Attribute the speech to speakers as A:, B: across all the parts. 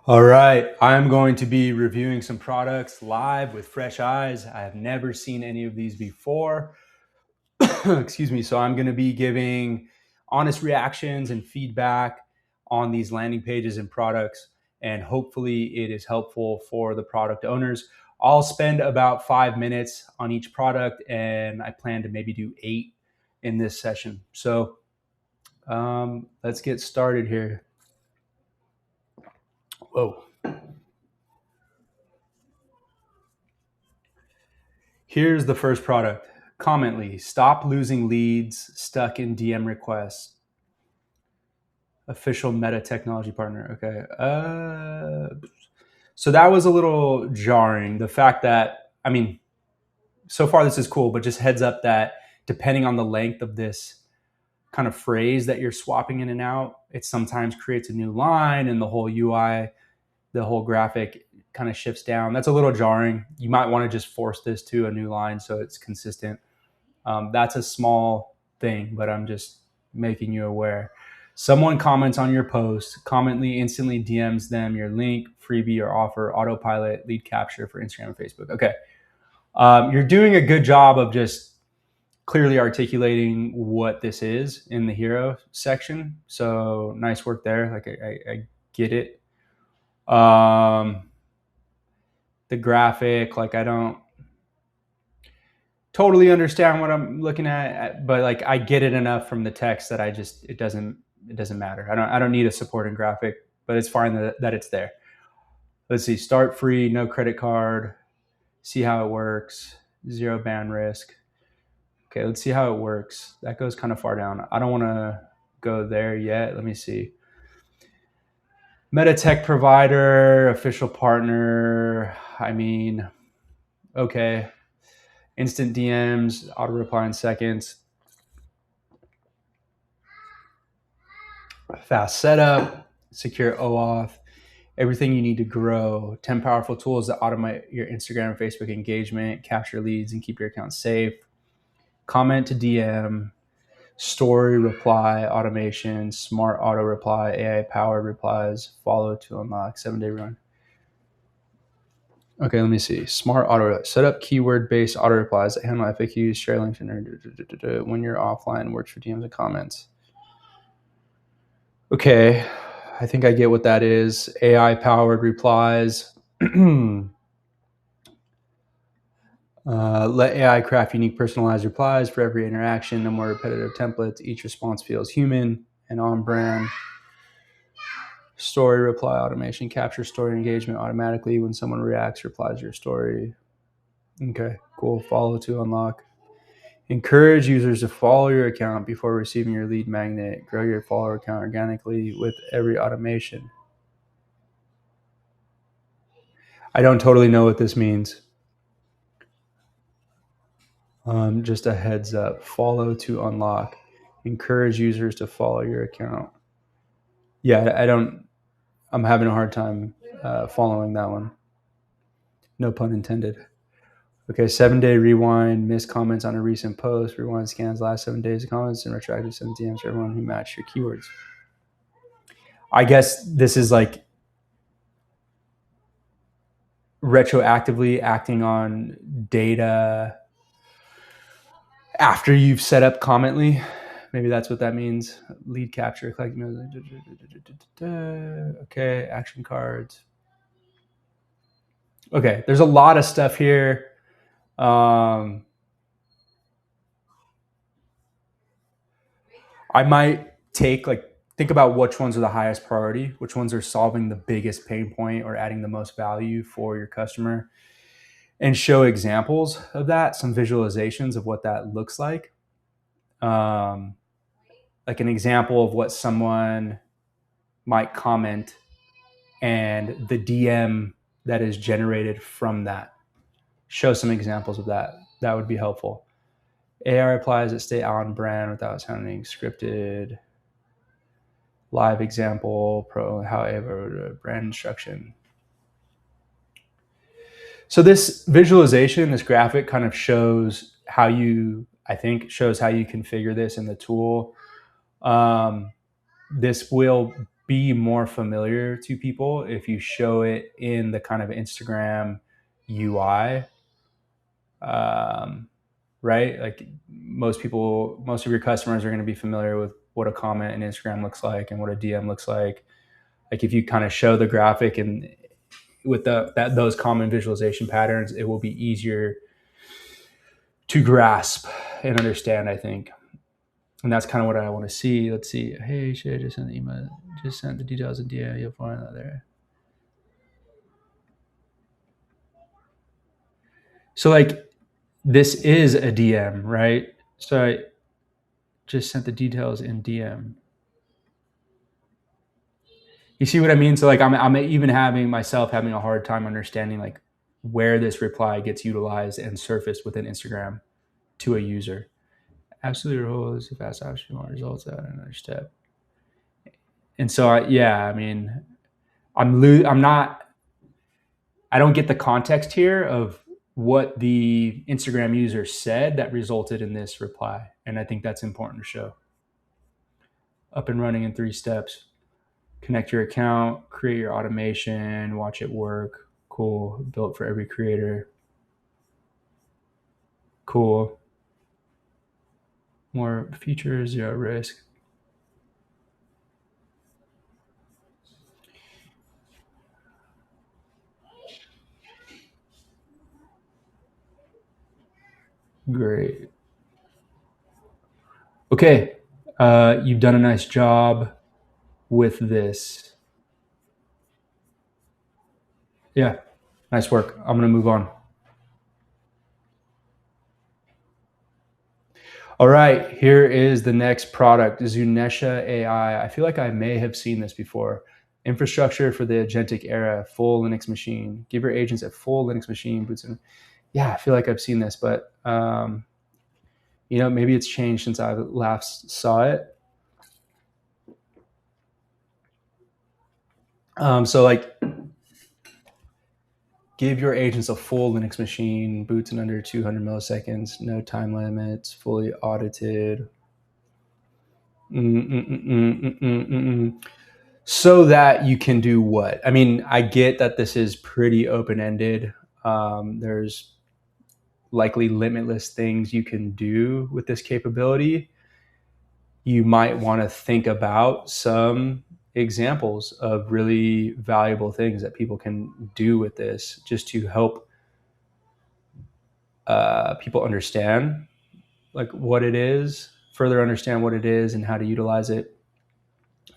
A: All right, I'm going to be reviewing some products live with fresh eyes. I have never seen any of these before. Excuse me. So I'm going to be giving honest reactions and feedback on these landing pages and products, and hopefully it is helpful for the product owners. I'll spend about 5 minutes on each product, and I plan to maybe do 8 in this session. So let's get started here. Whoa. Here's the first product. Commently, stop losing leads stuck in DM requests. Official Meta technology partner. Okay. So that was a little jarring. The fact that, I mean, so far this is cool, but just heads up that depending on the length of this kind of phrase that you're swapping in and out, it sometimes creates a new line and the whole UI, the whole graphic kind of shifts down. That's a little jarring. You might want to just force this to a new line so it's consistent. That's a small thing, but I'm just making you aware. Someone comments on your post, Commently instantly DMs them your link, freebie, or offer, autopilot, lead capture for Instagram and Facebook. Okay. You're doing a good job of just clearly articulating what this is in the hero section. So nice work there. Like I get it. The graphic, like I don't totally understand what I'm looking at, but like I get it enough from the text that it doesn't matter. I don't need a supporting graphic, but it's fine that it's there. Let's see, start free, no credit card, see how it works, zero ban risk. Okay, let's see how it works. That goes kind of far down. I don't want to go there yet. Let me see. Meta tech provider, official partner. I mean, okay. Instant DMs, auto reply in seconds. Fast setup, secure OAuth, everything you need to grow, 10 powerful tools that automate your Instagram and Facebook engagement, capture leads, and keep your account safe. Comment to DM, story reply automation, smart auto reply, AI powered replies, follow to unlock, 7-day run. Okay, let me see. Smart auto set up keyword based auto replies that handle FAQs, share links, and when you're offline, works for DMs and comments. Okay, I think I get what that is. AI powered replies. Let AI craft unique personalized replies for every interaction. No more repetitive templates. Each response feels human and on brand. Story reply automation. Capture story engagement automatically when someone reacts, replies to your story. Okay, cool. Follow to unlock. Encourage users to follow your account before receiving your lead magnet. Grow your follower account organically with every automation. I don't totally know what this means. Just a heads up. Follow to unlock. Encourage users to follow your account. Yeah, I'm having a hard time following that one. No pun intended. Okay, 7-day rewind, missed comments on a recent post, rewind scans last 7 days of comments, and retroactive send DMs to everyone who matched your keywords. I guess this is like retroactively acting on data after you've set up Commently. Maybe that's what that means. Lead capture, collect. Okay, action cards. Okay, there's a lot of stuff here. I might think about which ones are the highest priority, which ones are solving the biggest pain point or adding the most value for your customer, and show examples of that, some visualizations of what that looks like. Like an example of what someone might comment and the DM that is generated from that. Show some examples of that. That would be helpful. AI replies that stay on brand without sounding scripted. Live example, however, brand instruction. So this visualization, this graphic kind of shows how you configure this in the tool. This will be more familiar to people if you show it in the kind of Instagram UI. Right? Like most of your customers are going to be familiar with what a comment in Instagram looks like and what a DM looks like. Like if you kind of show the graphic and with those common visualization patterns, it will be easier to grasp and understand, I think. And that's kind of what I want to see. Let's see. Hey, should I just send the email? Just send the details in DM. You'll find that there. So like this is a DM, right? So I just sent the details in DM. You see what I mean? So like I'm even having a hard time understanding like where this reply gets utilized and surfaced within Instagram to a user. Absolutely rules the fast option more results out another step. And so I mean, I'm not, I don't get the context here of what the Instagram user said that resulted in this reply. And I think that's important to show. Up and running in 3 steps. Connect your account, create your automation, watch it work. Cool. Built for every creator. Cool. More features, 0 risk. Great. Okay. You've done a nice job with this. Yeah. Nice work. I'm going to move on. All right, here is the next product, Zunesha AI. I feel like I may have seen this before. Infrastructure for the agentic era, full Linux machine. Give your agents a full Linux machine. Boots in. Yeah, I feel like I've seen this, but maybe it's changed since I last saw it. So like, give your agents a full Linux machine, boots in under 200 milliseconds, no time limits, fully audited. So that you can do what? I mean, I get that this is pretty open-ended. There's likely limitless things you can do with this capability. You might want to think about some examples of really valuable things that people can do with this just to help people understand like what it is, further understand what it is and how to utilize it.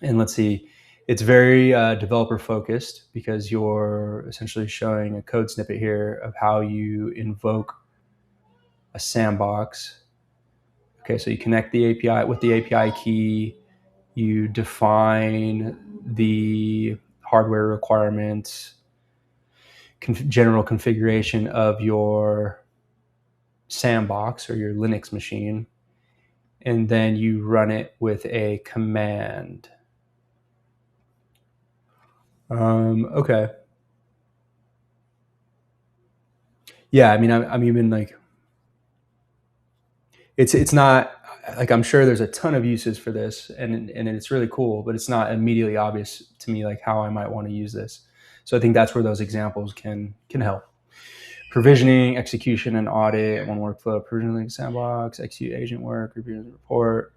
A: And let's see, it's very developer focused because you're essentially showing a code snippet here of how you invoke a sandbox. Okay, so you connect the API with the API key, you define the hardware requirements, general configuration of your sandbox or your Linux machine, and then you run it with a command. Okay. Yeah, I mean, I'm even like, it's not like, I'm sure there's a ton of uses for this and it's really cool, but it's not immediately obvious to me like how I might want to use this. So I think that's where those examples can help. Provisioning, execution, and audit, one workflow, provisioning sandbox, execute agent work, review the report,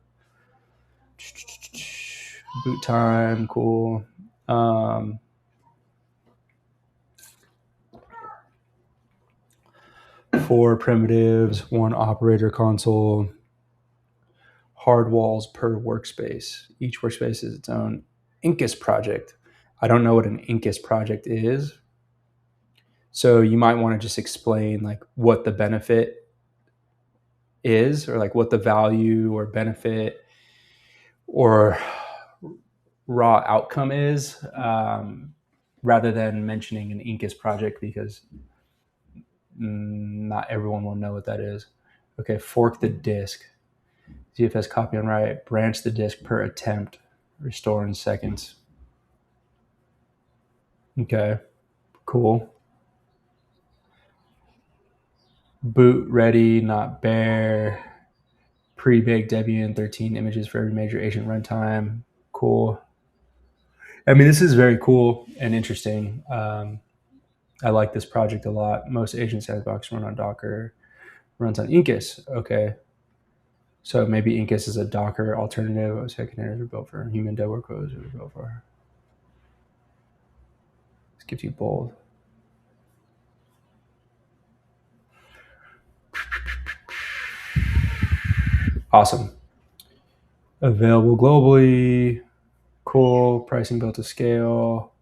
A: boot time, cool. 4 primitives, 1 operator console, hard walls per workspace. Each workspace is its own Incus project. I don't know what an Incus project is. So you might want to just explain like what the benefit is, or like what the value or benefit or raw outcome is, rather than mentioning an Incus project, because not everyone will know what that is. Okay, fork the disk. ZFS copy on write, branch the disk per attempt, restore in seconds. Okay, cool. Boot ready, not bare. Pre-baked Debian 13 images for every major agent runtime. Cool. I mean, this is very cool and interesting. I like this project a lot. Most agent sandbox run on Docker, runs on Incus. Okay. So maybe Incus is a Docker alternative. Containers are built for human dev workloads. Are built for. This gives you both. Awesome. Available globally. Cool. Pricing built to scale.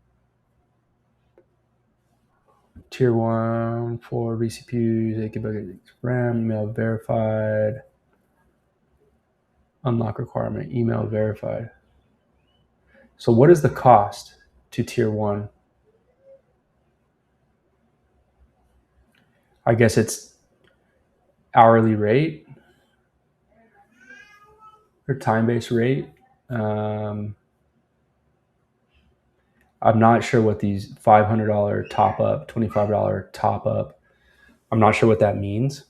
A: Tier 1 for vCPUs, 8 GB RAM, email verified. Unlock requirement, email verified. So what is the cost to tier 1? I guess it's hourly rate or time-based rate. I'm not sure what these $500 top up, $25 top up, I'm not sure what that means.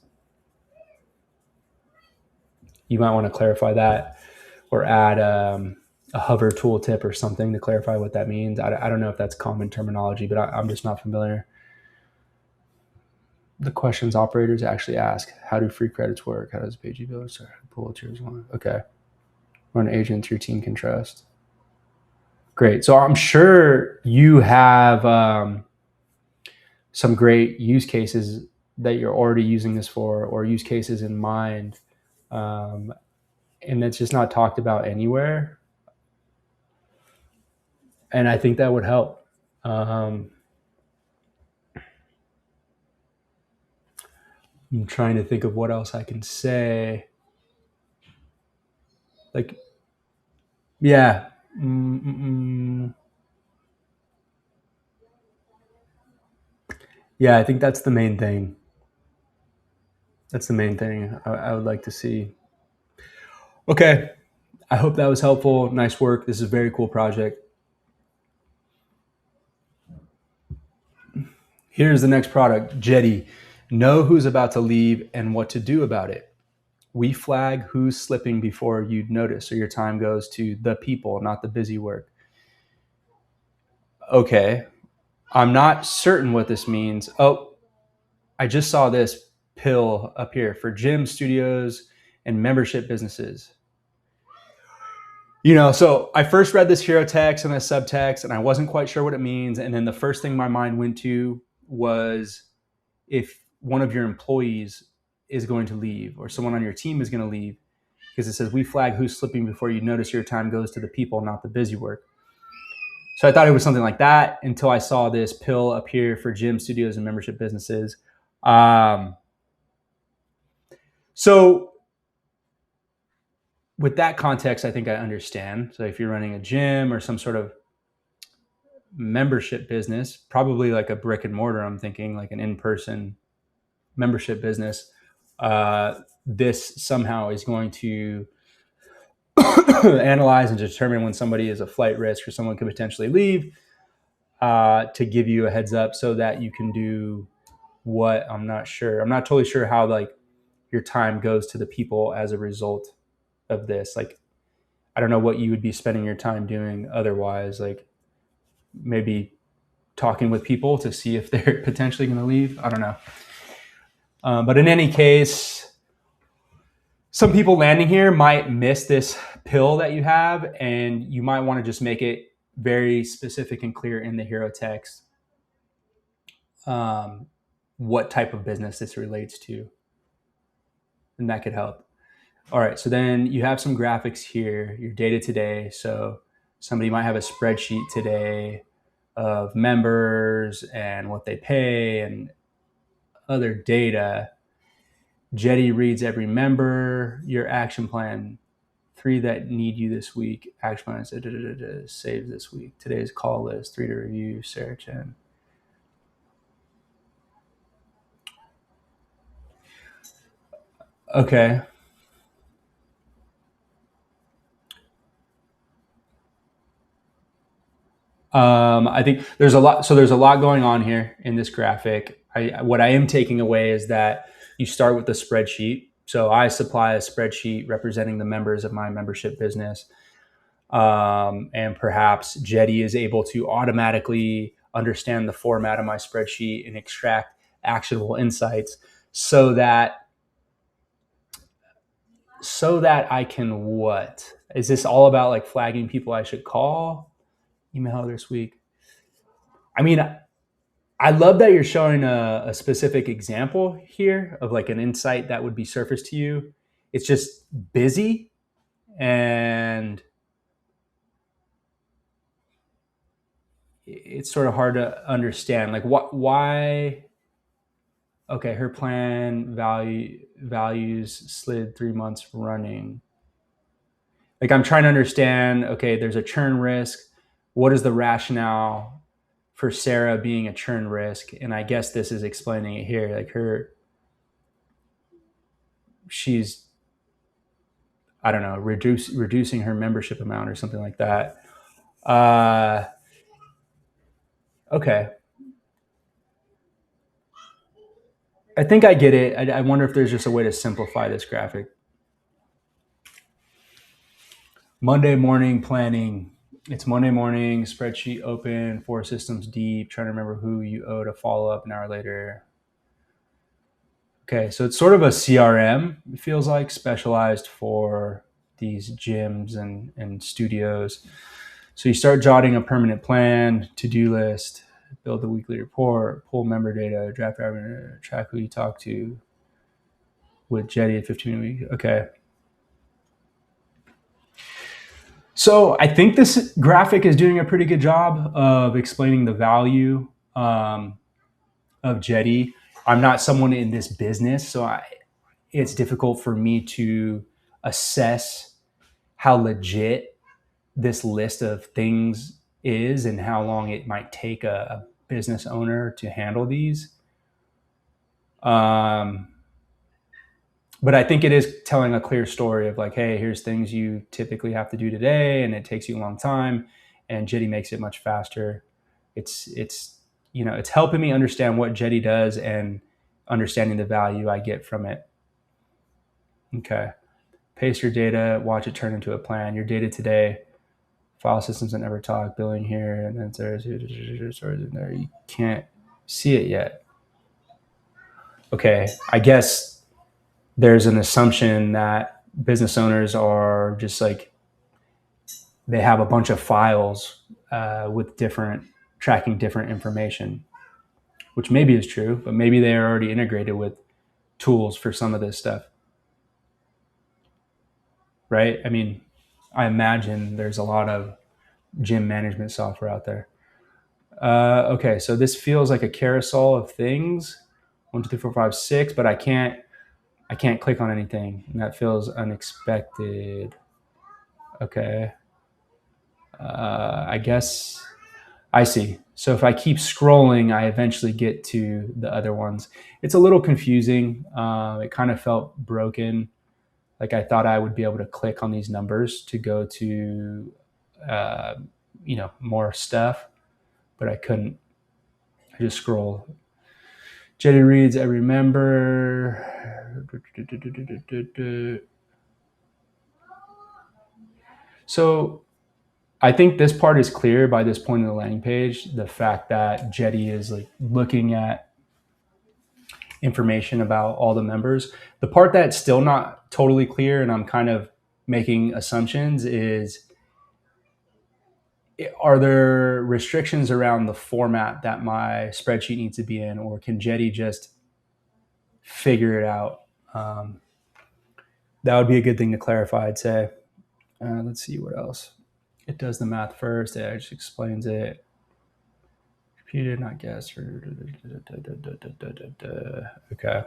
A: You might want to clarify that or add a hover tooltip or something to clarify what that means. I don't know if that's common terminology, but I'm just not familiar. The questions operators actually ask: how do free credits work? How does PG builder start? Pull tiers 1. Okay. Run agents your team can trust. Great. So I'm sure you have some great use cases that you're already using this for, or use cases in mind. And it's just not talked about anywhere. And I think that would help. I'm trying to think of what else I can say. Like, yeah. Yeah, I think that's the main thing. That's the main thing I would like to see. Okay. I hope that was helpful. Nice work. This is a very cool project. Here's the next product, Jetty. Know who's about to leave and what to do about it. We flag who's slipping before you'd notice, so your time goes to the people, not the busy work. Okay. I'm not certain what this means. Oh, I just saw this pill up here for gym studios and membership businesses. So I first read this hero text and this subtext, and I wasn't quite sure what it means. And then the first thing my mind went to was if one of your employees is going to leave or someone on your team is going to leave, because it says we flag who's slipping before you notice, your time goes to the people, not the busy work. So I thought it was something like that until I saw this pill up here for gym studios and membership businesses. So with that context, I think I understand. So if you're running a gym or some sort of membership business, probably like a brick and mortar, I'm thinking like an in-person membership business, this somehow is going to analyze and determine when somebody is a flight risk or someone could potentially leave, to give you a heads up so that you can do what I'm not totally sure how like your time goes to the people as a result of this. Like, I don't know what you would be spending your time doing otherwise, like maybe talking with people to see if they're potentially going to leave. I don't know. But in any case, some people landing here might miss this pill that you have, and you might want to just make it very specific and clear in the hero text what type of business this relates to, and that could help. All right, so then you have some graphics here, your data today. So somebody might have a spreadsheet today of members and what they pay and other data. Jetty reads every member, your action plan, 3 that need you this week, action plan saves this week, today's call list, 3 to review, Sarah Chen. Okay. I think there's a lot. So there's a lot going on here in this graphic. What I am taking away is that you start with the spreadsheet. So I supply a spreadsheet representing the members of my membership business. And perhaps Jetty is able to automatically understand the format of my spreadsheet and extract actionable insights so that I can what? Is this all about like flagging people I should call? Email this week. I mean, I love that you're showing a specific example here of like an insight that would be surfaced to you. It's just busy and it's sort of hard to understand. Like what, why? Okay, her plan values slid 3 months running. Like I'm trying to understand. Okay, there's a churn risk. What is the rationale for Sarah being a churn risk? And I guess this is explaining it here. Like she's, I don't know, reducing her membership amount or something like that. Okay, I think I get it. I wonder if there's just a way to simplify this graphic. Monday morning planning. It's Monday morning, spreadsheet open, 4 systems deep, trying to remember who you owe to follow up an hour later. Okay, so it's sort of a CRM, it feels like, specialized for these gyms and studios. So you start jotting a permanent plan, to-do list, build a weekly report, pull member data, draft revenue, track who you talk to with Jetty at 15 a week. Okay. So I think this graphic is doing a pretty good job of explaining the value of Jetty. I'm not someone in this business, so it's difficult for me to assess how legit this list of things is and how long it might take a business owner to handle these. Um, but I think it is telling a clear story of like, hey, here's things you typically have to do today, and it takes you a long time, and Jetty makes it much faster. It's it's helping me understand what Jetty does and understanding the value I get from it. Okay, paste your data, watch it turn into a plan. Your data today, file systems that never talk, billing here, and then there's in there. You can't see it yet. Okay, I guess there's an assumption that business owners are just like they have a bunch of files with different tracking different information, which maybe is true, but maybe they are already integrated with tools for some of this stuff, right? I mean, I imagine there's a lot of gym management software out there. Okay, so this feels like a carousel of things. 1, 2, 3, 4, 5, 6, but I can't click on anything, and that feels unexpected. Okay. I guess I see. So if I keep scrolling, I eventually get to the other ones. It's a little confusing. It kind of felt broken. Like I thought I would be able to click on these numbers to go to, uh, more stuff, but I couldn't. I just scroll. Jetty reads, I remember. So I think this part is clear by this point in the landing page. The fact that Jetty is like looking at information about all the members. The part that's still not totally clear, and I'm kind of making assumptions, is are there restrictions around the format that my spreadsheet needs to be in, or can Jetty just figure it out? That would be a good thing to clarify, I'd say. Let's see what else. It does the math first. It just explains it. Computed, not guessed. Okay.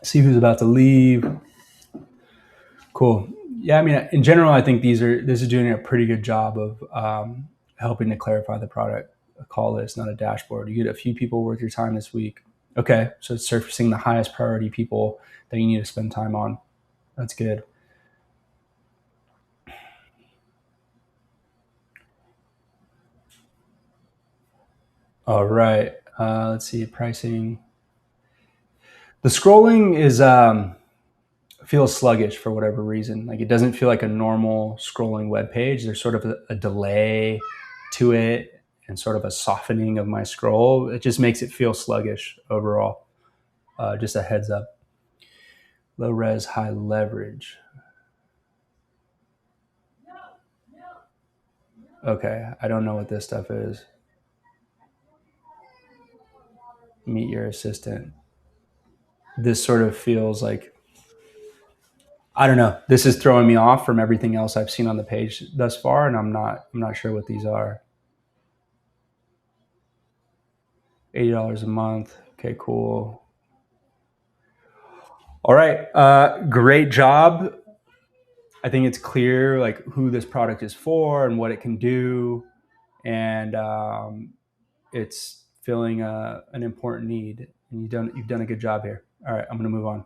A: See who's about to leave. Cool. Yeah, I mean, in general, I think this is doing a pretty good job of helping to clarify the product. A call list, not a dashboard. You get a few people worth your time this week. Okay, so it's surfacing the highest priority people that you need to spend time on. That's good. All right. Let's see pricing. The scrolling is feels sluggish for whatever reason. Like it doesn't feel like a normal scrolling web page. There's sort of a delay to it and sort of a softening of my scroll. It just makes it feel sluggish overall. Just a heads up. Low res, high leverage. Okay, I don't know what this stuff is. Meet your assistant. This sort of feels like, I don't know. This is throwing me off from everything else I've seen on the page thus far, and I'm not sure what these are. $80 a month. Okay, cool. All right, great job. I think it's clear like who this product is for and what it can do, and it's filling an important need. And you've done a good job here. All right, I'm going to move on.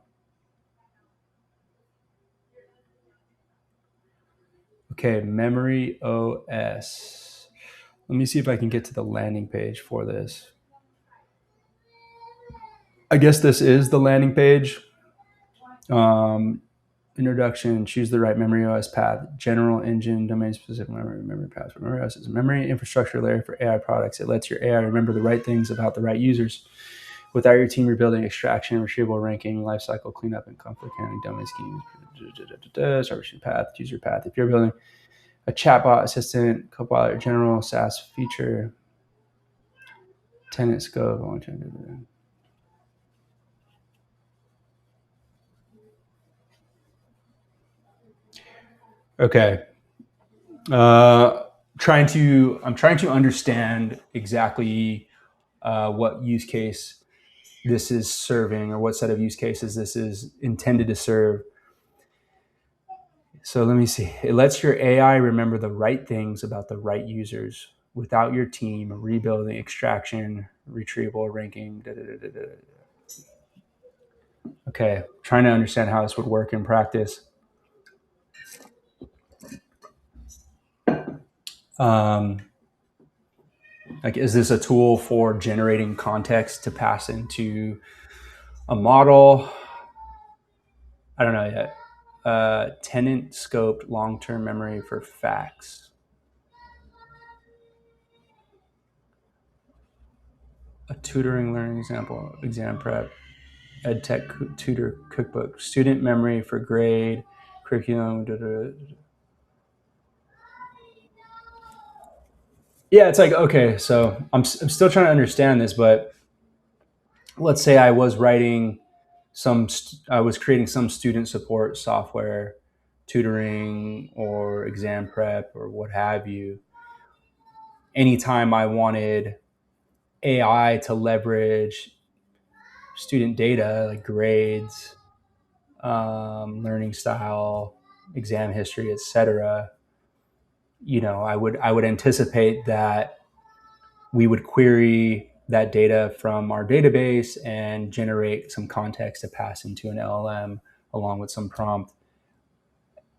A: Okay, Memory OS. Let me see if I can get to the landing page for this. I guess this is the landing page. Introduction, choose the right Memory OS path, general engine, domain-specific memory path. Memory OS is a memory infrastructure layer for AI products. It lets your AI remember the right things about the right users without your team rebuilding extraction, retrieval, ranking, lifecycle cleanup, and conflict handling, domain schemes, service path, user path. If you're building a chatbot assistant, Copilot, general SaaS feature, tenant scope, okay. I'm trying to understand exactly what use case this is serving or what set of use cases this is intended to serve. So let me see. It lets your AI remember the right things about the right users without your team rebuilding extraction, retrieval, ranking. Okay, trying to understand how this would work in practice. Like, is this a tool for generating context to pass into a model? I don't know yet. Tenant scoped long-term memory for facts. A tutoring learning example, exam prep, EdTech tutor cookbook, student memory for grade, curriculum. Yeah, it's like, okay, so I'm still trying to understand this, but let's say I was I was creating some student support software, tutoring or exam prep or what have you. Anytime I wanted AI to leverage student data like grades, learning style, exam history, etc., I would anticipate that we would query that data from our database and generate some context to pass into an LLM along with some prompt.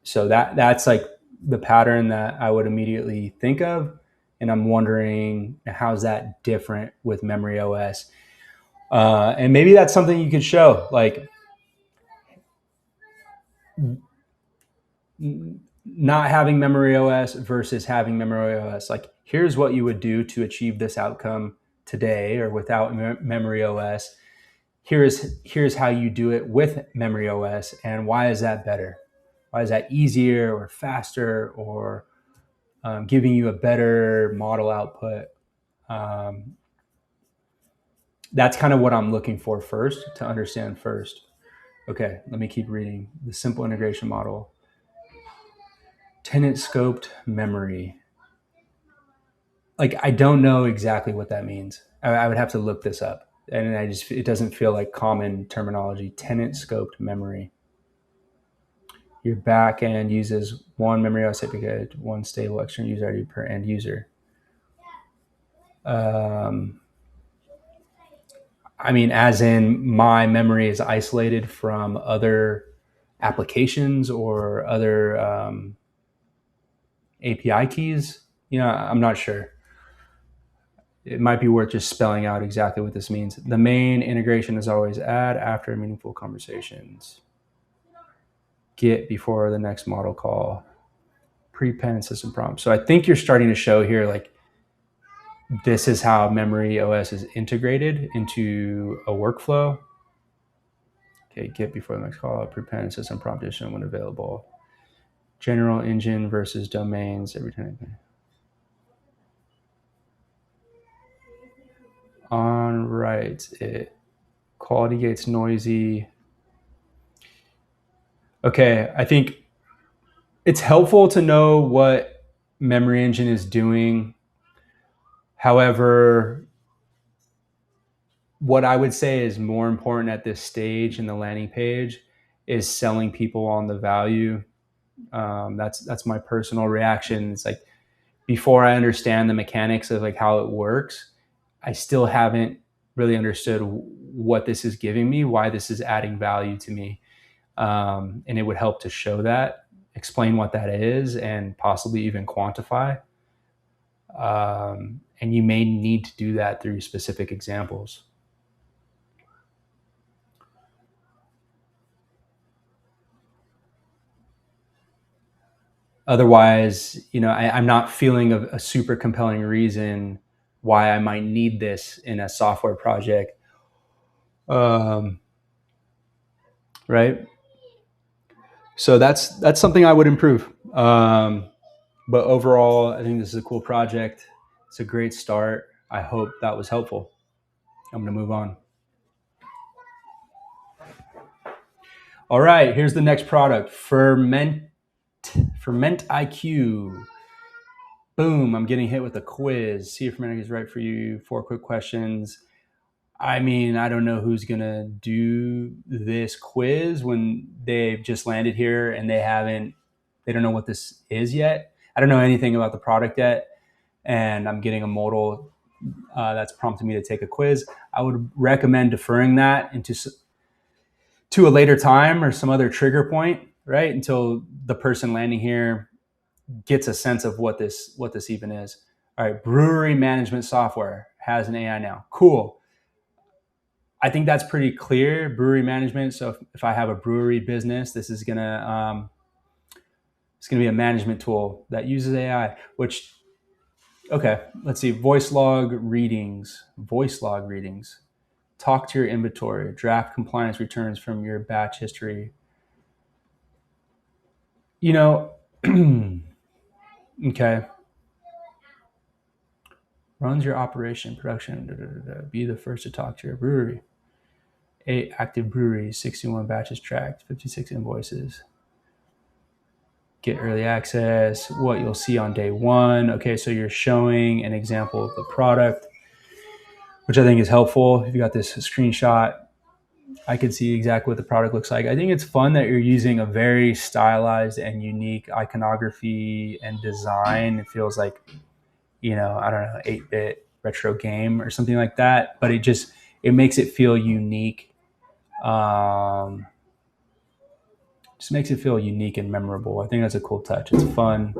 A: So that's like the pattern that I would immediately think of, and I'm wondering how's that different with Memory OS, and maybe that's something you could show, like not having Memory OS versus having Memory OS. Like, here's what you would do to achieve this outcome today or without Memory OS. Here's how you do it with Memory OS, and why is that better? Why is that easier or faster or giving you a better model output? That's kind of what I'm looking for first to understand first. Okay, let me keep reading. The simple integration model. Tenant scoped memory. Like, I don't know exactly what that means. I would have to look this up. And it doesn't feel like common terminology. Tenant scoped memory. Your back end uses one memory OS API, one stable external user ID per end user. I mean, as in my memory is isolated from other applications or other API keys. I'm not sure. it might be worth just spelling out exactly what this means. The main integration is always add after meaningful conversations, get before the next model call, pre-pen system prompt. So I think you're starting to show here, like, this is how Memory OS is integrated into a workflow. Okay, get before the next call, pre-pen system prompt addition when available. General engine versus domains every time. On right, it quality gates noisy. Okay, I think it's helpful to know what Memory Engine is doing. However, what I would say is more important at this stage in the landing page is selling people on the value. That's my personal reaction. It's like, before I understand the mechanics of like how it works, I still haven't really understood what this is giving me, why this is adding value to me. And it would help to show that, explain what that is, and possibly even quantify. And you may need to do that through specific examples. Otherwise, I'm not feeling a super compelling reason why I might need this in a software project. Right. So that's something I would improve. But overall, I think this is a cool project. It's a great start. I hope that was helpful. I'm going to move on. All right, here's the next product, Ferment IQ. Boom, I'm getting hit with a quiz. See if Ferment IQ is right for you. 4 quick questions. I mean, I don't know who's going to do this quiz when they've just landed here and they don't know what this is yet. I don't know anything about the product yet, and I'm getting a modal that's prompting me to take a quiz. I would recommend deferring that to a later time or some other trigger point, right? Until the person landing here gets a sense of what this even is. All right, brewery management software has an AI now. Cool. I think that's pretty clear. Brewery management. So if I have a brewery business, this is gonna it's gonna be a management tool that uses AI. Which, okay, let's see. Voice log readings. Talk to your inventory. Draft compliance returns from your batch history. Okay. Runs your operation, production. Be the first to talk to your brewery. 8 active breweries, 61 batches tracked, 56 invoices. Get early access, what you'll see on day 1. Okay, so you're showing an example of the product, which I think is helpful. If you got this screenshot, I could see exactly what the product looks like. I think it's fun that you're using a very stylized and unique iconography and design. It feels like, I don't know, 8-bit retro game or something like that, but it makes it feel unique. Just makes it feel unique and memorable. I think that's a cool touch. It's fun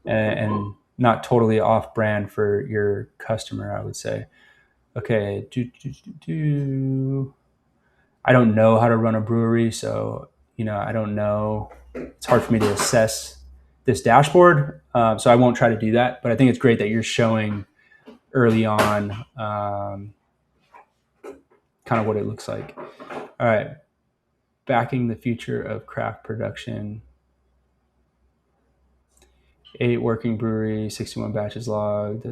A: and not totally off brand for your customer, I would say. Okay. I don't know how to run a brewery, so I don't know. It's hard for me to assess this dashboard, so I won't try to do that. But I think it's great that you're showing early on kind of what it looks like. All right, backing the future of craft production. 8 working breweries, 61 batches logged.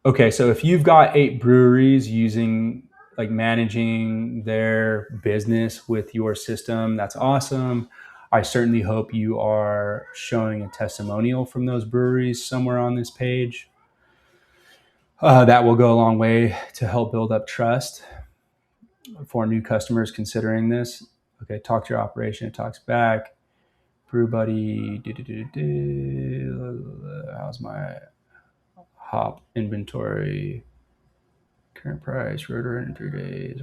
A: Okay, so if you've got 8 breweries managing their business with your system, that's awesome. I certainly hope you are showing a testimonial from those breweries somewhere on this page. That will go a long way to help build up trust for new customers considering this. Okay, talk to your operation. It talks back. Brew Buddy. How's my hop inventory? Current price. Rotor in 3 days.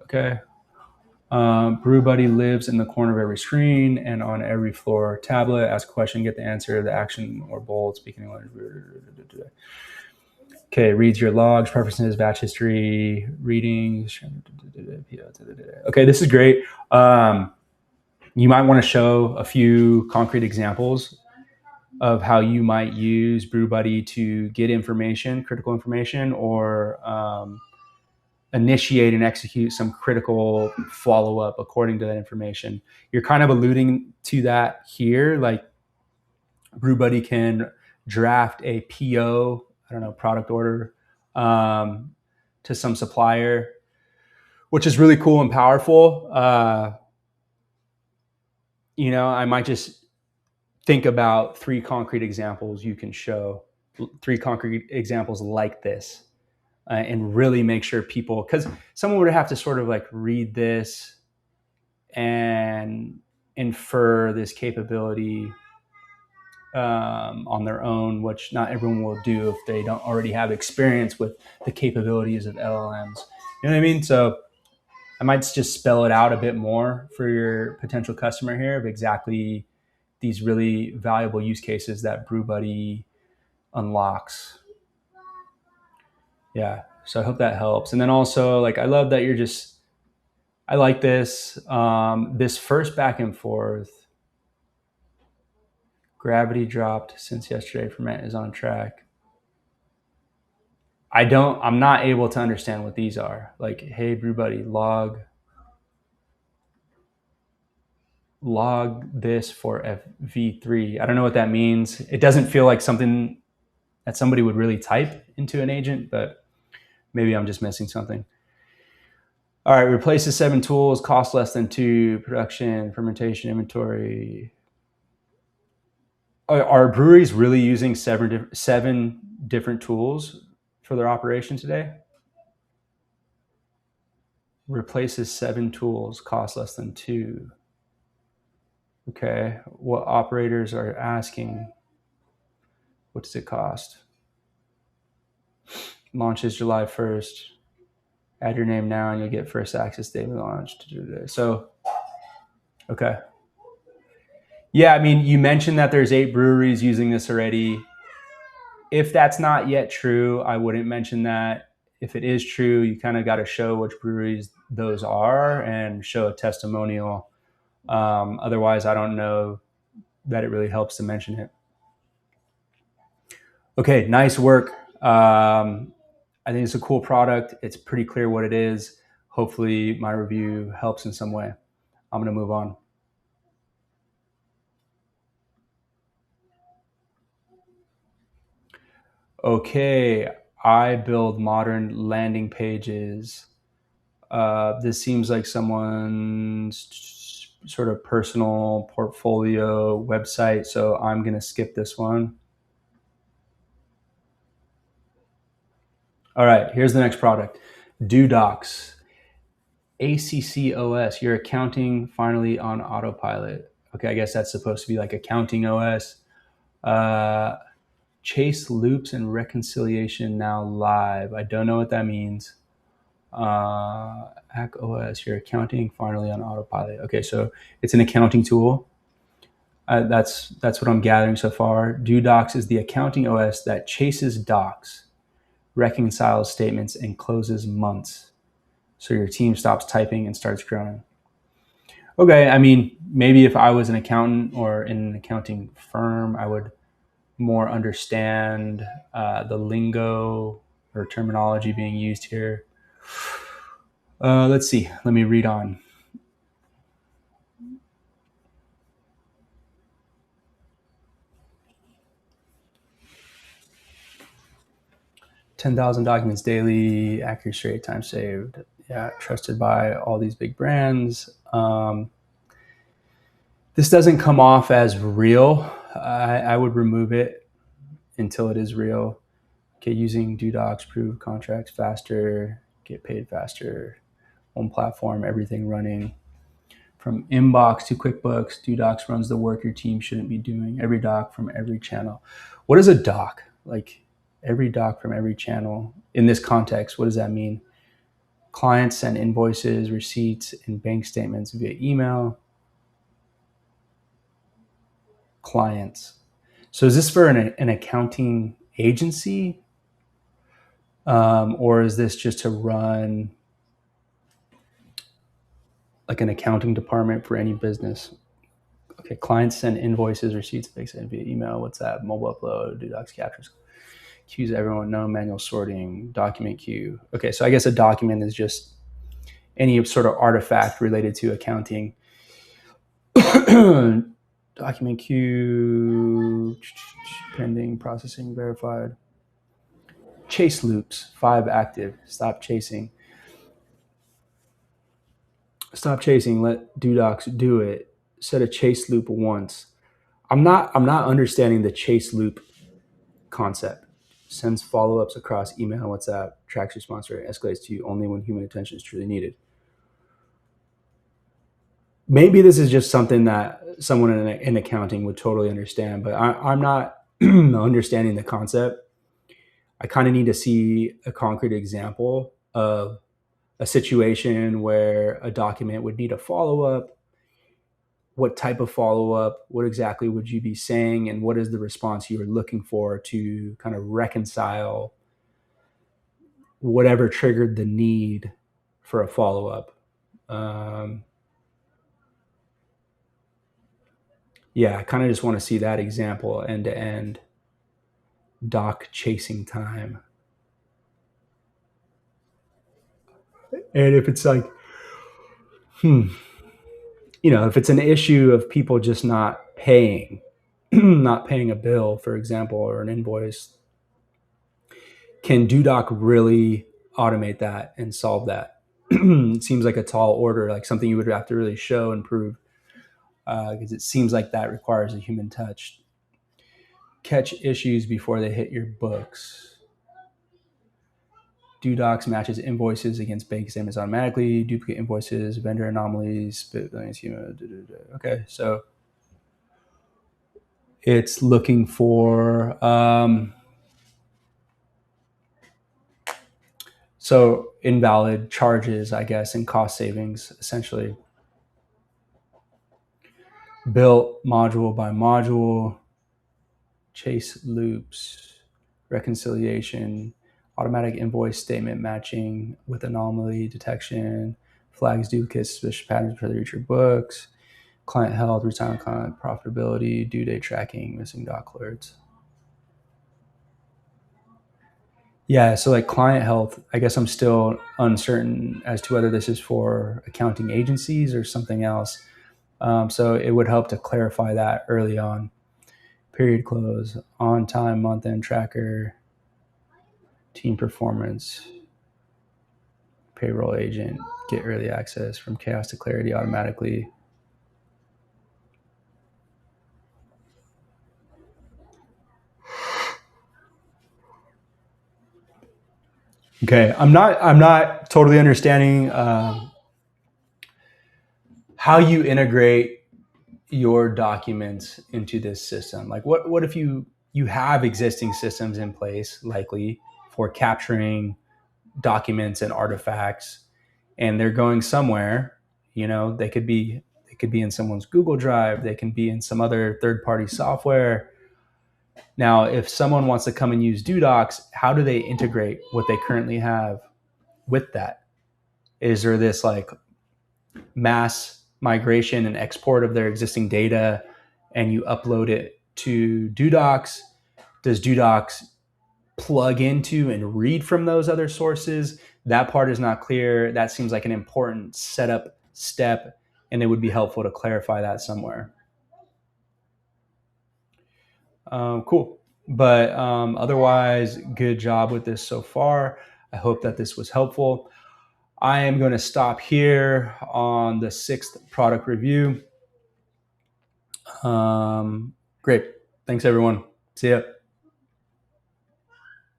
A: Okay. Brew Buddy lives in the corner of every screen and on every floor tablet. Ask a question, get the answer, the action or bold, speaking language. Okay, reads your logs, preferences, batch history, readings. Okay, this is great. You might want to show a few concrete examples of how you might use Brew Buddy to get information, critical information, or initiate and execute some critical follow-up according to that information. You're kind of alluding to that here. Like Brew Buddy can draft a PO, I don't know, product order to some supplier, which is really cool and powerful. I might just think about 3 concrete examples you can show, 3 concrete examples like this, and really make sure people, because someone would have to sort of like read this and infer this capability on their own, which not everyone will do if they don't already have experience with the capabilities of LLMs. You know what I mean? So I might just spell it out a bit more for your potential customer here of exactly these really valuable use cases that Brew Buddy unlocks. Yeah. So I hope that helps. And then also, like, I love that I like this. This first back and forth, gravity dropped since yesterday, ferment is on track. I'm not able to understand what these are. Like, hey, Brew Buddy, log this for V3. I don't know what that means. It doesn't feel like something that somebody would really type into an agent, but maybe I'm just missing something. All right, replaces 7 tools, cost less than 2, production, fermentation, inventory. Are breweries really using 7 different tools for their operation today? Replaces 7 tools, cost less than 2. Okay, what operators are asking? What does it cost? Launches July 1st. Add your name now and you'll get first access day we launched. So, okay. Yeah, I mean, you mentioned that there's 8 breweries using this already. If that's not yet true, I wouldn't mention that. If it is true, you kind of got to show which breweries those are and show a testimonial. Otherwise, I don't know that it really helps to mention it. Okay, nice work. I think it's a cool product. It's pretty clear what it is. Hopefully my review helps in some way. I'm going to move on. Okay, I build modern landing pages. This seems like someone's sort of personal portfolio website, so I'm going to skip this one. All right, here's the next product. DoDocs. ACCOS, your accounting finally on autopilot. Okay, I guess that's supposed to be like accounting OS. Chase loops and reconciliation now live. I don't know what that means. Hack OS, your accounting finally on autopilot. Okay, so it's an accounting tool. That's what I'm gathering so far. DoDocs is the accounting OS that chases docs, reconciles statements, and closes months. So your team stops typing and starts growing. Okay, I mean, maybe if I was an accountant or in an accounting firm, I would more understand the lingo or terminology being used here. Let's see. Let me read on. $10,000 documents daily, accuracy rate, time saved. Yeah, trusted by all these big brands. This doesn't come off as real. I would remove it until it is real. Okay, using DoDocs, prove contracts faster, get paid faster. One platform, everything running. From inbox to QuickBooks, DoDocs runs the work your team shouldn't be doing. Every doc from every channel. What is a doc? Like every doc from every channel. In this context, what does that mean? Clients send invoices, receipts, and bank statements via email. Clients. So is this for an accounting agency? Or is this just to run like an accounting department for any business? Okay, clients send invoices, receipts, bank statements via email, WhatsApp, mobile upload, do docs, captures, queues everyone know, manual sorting, document queue. Okay, so I guess a document is just any sort of artifact related to accounting. Document queue, pending, processing, verified. Chase loops, 5 active. Stop chasing. Stop chasing. Let docs do it. Set a chase loop once. I'm not understanding the chase loop concept. Sends follow-ups across email, WhatsApp, tracks response rate, escalates to you only when human attention is truly needed. Maybe this is just something that someone in accounting would totally understand, but I'm not understanding the concept. I kind of need to see a concrete example of a situation where a document would need a follow-up. What type of follow-up? What exactly would you be saying? And what is the response you are looking for to kind of reconcile whatever triggered the need for a follow-up? Yeah, I kind of just want to see that example end to end. Doc chasing time. And if it's like, if it's an issue of people just not paying, not paying a bill, for example, or an invoice, can DoDoc really automate that and solve that? It seems like a tall order, like something you would have to really show and prove, because it seems like that requires a human touch. Catch issues before they hit your books. DoDocs matches invoices against bank statements automatically. Duplicate invoices, vendor anomalies. Okay, so it's looking for so invalid charges, I guess, and cost savings, essentially. Built module by module, chase loops, reconciliation, automatic invoice statement matching with anomaly detection, flags duplicates, suspicious patterns for the reach your books, client health, return on client profitability, due date tracking, missing doc alerts. Yeah, so like client health, I guess I'm still uncertain as to whether this is for accounting agencies or something else. So it would help to clarify that early on. Period close, on time, month end tracker, team performance, payroll agent, get early access from chaos to clarity automatically. Okay, I'm not totally understanding how you integrate your documents into this system. Like what if you have existing systems in place, likely for capturing documents and artifacts, and they're going somewhere. They could be in someone's Google Drive, they can be in some other third-party software. Now, if someone wants to come and use DoDocs, how do they integrate what they currently have with that? Is there this like mass migration and export of their existing data and you upload it to DoDocs? Does DoDocs plug into and read from those other sources? That part is not clear. That seems like an important setup step, and it would be helpful to clarify that somewhere. Cool. But otherwise, good job with this so far. I hope that this was helpful. I am going to stop here on the 6th product review. Great. Thanks, everyone. See ya.